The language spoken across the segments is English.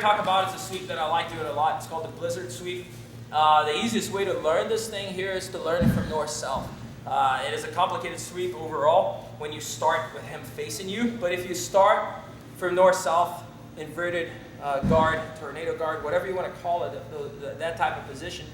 talk about is a sweep that I like doing a lot. It's called the blizzard sweep. The easiest way to learn this thing here is to learn it from north-south. It is a complicated sweep overall when you start with him facing you, but if you start from north-south, inverted guard, tornado guard, whatever you want to call it, that type of position,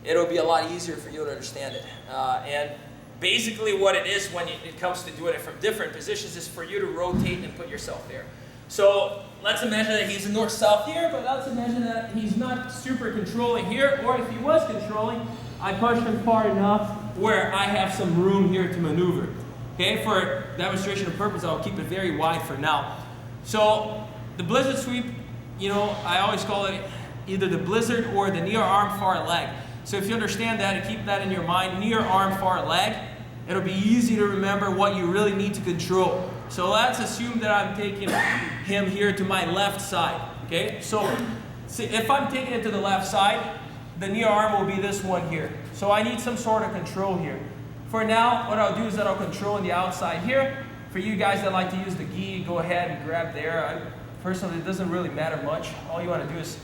it'll be a lot easier for you to understand it. And basically what it is when it comes to doing it from different positions is for you to rotate and put yourself there. So let's imagine that he's in north-south here, but let's imagine that he's not super controlling here, or if he was controlling, I push him far enough where I have some room here to maneuver. Okay, for demonstration of purpose, I'll keep it very wide for now. So the blizzard sweep, you know, I always call it either the blizzard or the near arm, far leg. So if you understand that and keep that in your mind, near arm, far leg, it'll be easy to remember what you really need to control. So let's assume that I'm taking him here to my left side, okay? So see, if I'm taking it to the left side, the near arm will be this one here. So I need some sort of control here. For now, what I'll do is that I'll control on the outside here. For you guys that like to use the gi, go ahead and grab there. Personally, it doesn't really matter much. All you want to do is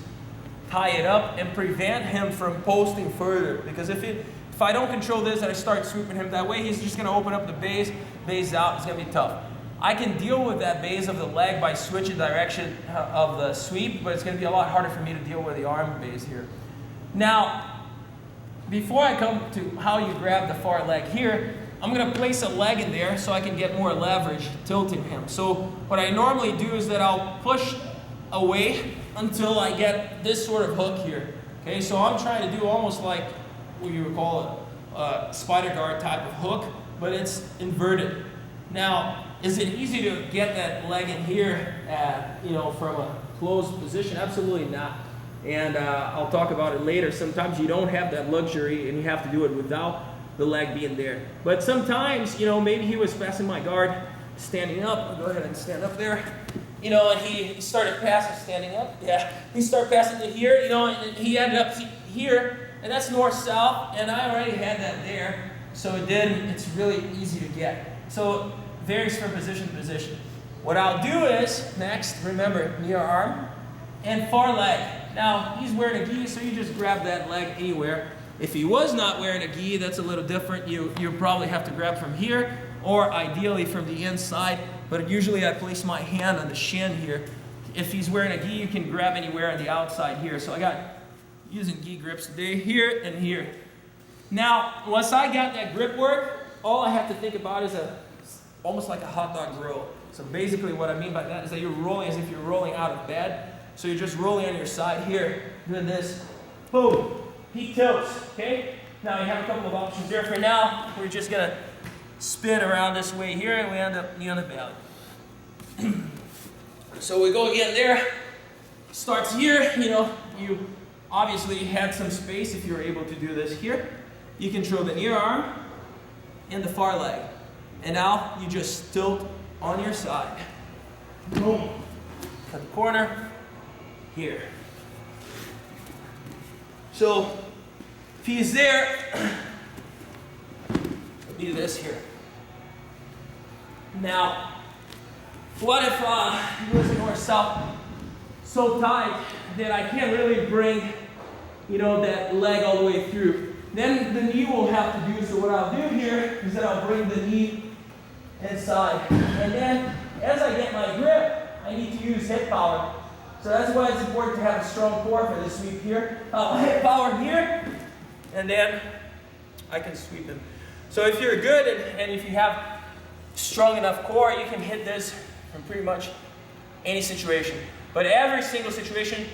tie it up and prevent him from posting further. Because if I don't control this and I start sweeping him that way, he's just going to open up the base out. It's going to be tough. I can deal with that base of the leg by switching direction of the sweep, but it's going to be a lot harder for me to deal with the arm base here. Now, before I come to how you grab the far leg here, I'm going to place a leg in there so I can get more leverage tilting him. So what I normally do is that I'll push away until I get this sort of hook here. Okay, so I'm trying to do almost like what you would call a spider guard type of hook, but it's inverted. Now, is it easy to get that leg in here, you know, from a closed position? Absolutely not. And I'll talk about it later. Sometimes you don't have that luxury and you have to do it without the leg being there. But sometimes, you know, maybe he was passing my guard, standing up. I'll go ahead and stand up there. You know, and he started passing, standing up. Yeah, he started passing to here, you know, and he ended up here, and that's north-south, and I already had that there, so it's really easy to get. So varies from position to position. What I'll do is, next, remember, near arm and far leg. Now, he's wearing a gi, so you just grab that leg anywhere. If he was not wearing a gi, that's a little different. You probably have to grab from here, or ideally from the inside, but usually I place my hand on the shin here. If he's wearing a gi, you can grab anywhere on the outside here. So I got using gi grips today, here and here. Now, once I got that grip work, all I have to think about is almost like a hot dog roll. So basically what I mean by that is that you're rolling as if you're rolling out of bed. So you're just rolling on your side here, doing this, boom, he tilts, okay? Now you have a couple of options here. For now, we're just gonna spin around this way here and we end up knee on the belly. So we go again there, starts here, you know, you obviously had some space if you're able to do this here. You control the near arm and the far leg. And now you just tilt on your side. Boom, cut the corner, here. So if he's there, do this here. Now, what if he was north-south so tight that I can't really bring, you know, that leg all the way through? Then the knee will have to do. So what I'll do here is that I'll bring the knee inside, and then as I get my grip, I need to use hip power. So that's why it's important to have a strong core for this sweep here. Hip power here, and then I can sweep him. So if you're good and if you have strong enough core, you can hit this from pretty much any situation. But every single situation,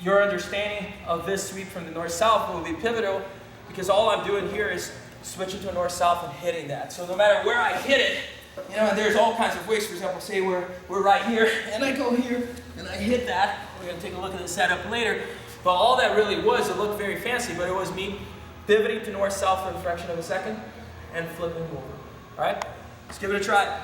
your understanding of this sweep from the north-south will be pivotal, because all I'm doing here is switching to a north-south and hitting that. So no matter where I hit it, you know, there's all kinds of ways. For example, say we're right here, and I go here, and I hit that. We're going to take a look at the setup later. But all that really was, it looked very fancy, but it was me pivoting to north-south for a fraction of a second and flipping over. All right? Let's give it a try.